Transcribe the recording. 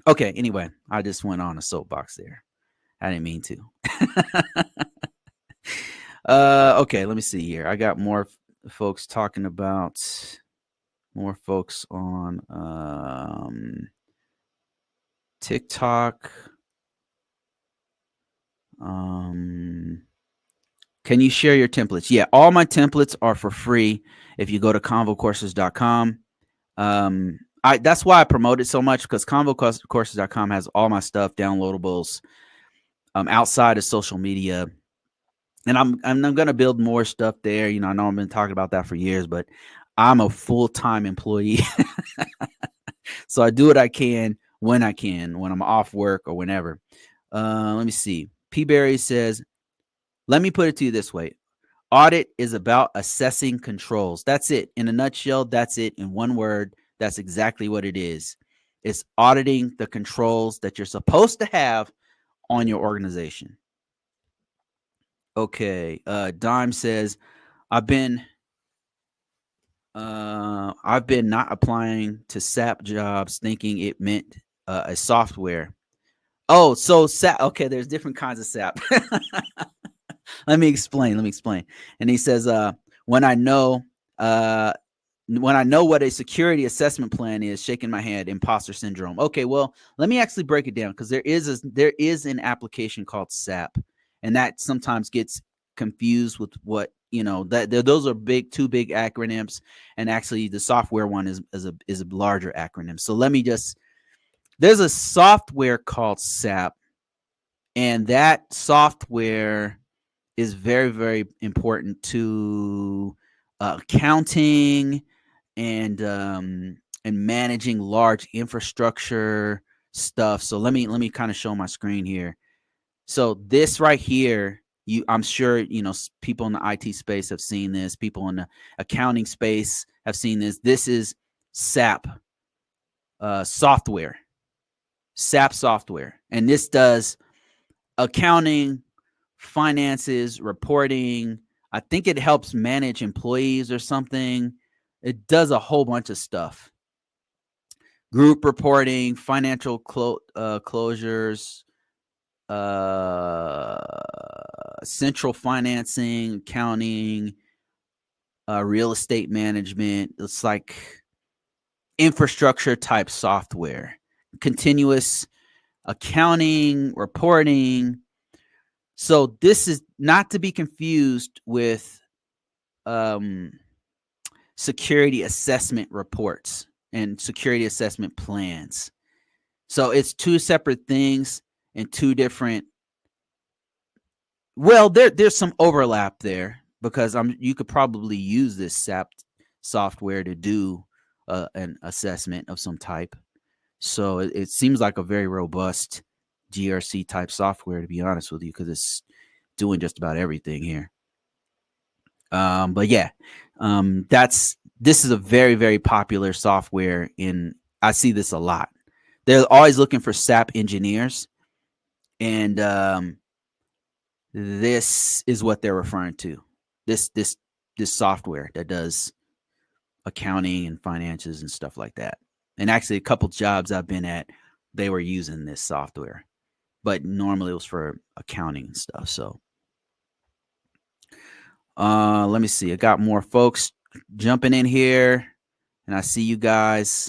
Okay, anyway, I just went on a soapbox there. I didn't mean to. Okay, let me see here. I got more folks talking about more folks on TikTok. Can you share your templates? Yeah, all my templates are for free if you go to ConvoCourses.com. That's why I promote it so much, because ConvoCourses.com has all my stuff, downloadables, outside of social media. And I'm gonna build more stuff there. You know, I know I've been talking about that for years, but I'm a full-time employee. So I do what I can, when I'm off work or whenever. Let me see. P. Berry says, let me put it to you this way. Audit is about assessing controls. That's it. In a nutshell, that's it. In one word, that's exactly what it is. It's auditing the controls that you're supposed to have on your organization. Okay. Dime says, I've been not applying to SAP jobs thinking it meant a software. Oh, so SAP. Okay, there's different kinds of SAP. Let me explain. And he says, when I know what a security assessment plan is, shaking my head, imposter syndrome. Okay, well, let me actually break it down, because there is an application called SAP, and that sometimes gets confused with what, that those are two big acronyms, and actually the software one is a larger acronym. So there's a software called SAP, and that software is very, very important to accounting and managing large infrastructure stuff. So let me kind of show my screen here. So this right here, I'm sure people in the IT space have seen this. People in the accounting space have seen this. This is SAP software. SAP software, and this does accounting, finances, reporting. I think it helps manage employees or something. It does a whole bunch of stuff. Group reporting, financial closures, central financing, accounting, real estate management. It's like infrastructure type software. Continuous accounting, reporting. So this is not to be confused with security assessment reports and security assessment plans. So it's two separate things and two different. Well, there's some overlap there, because you could probably use this SAP software to do an assessment of some type. So it seems like a very robust GRC type software, to be honest with you, because it's doing just about everything here. But yeah, this is a very, very popular software. I see this a lot. They're always looking for SAP engineers, and this is what they're referring to. This software that does accounting and finances and stuff like that. And actually, a couple jobs I've been at, they were using this software, but normally it was for accounting and stuff. So let me see. I got more folks jumping in here, and I see you guys.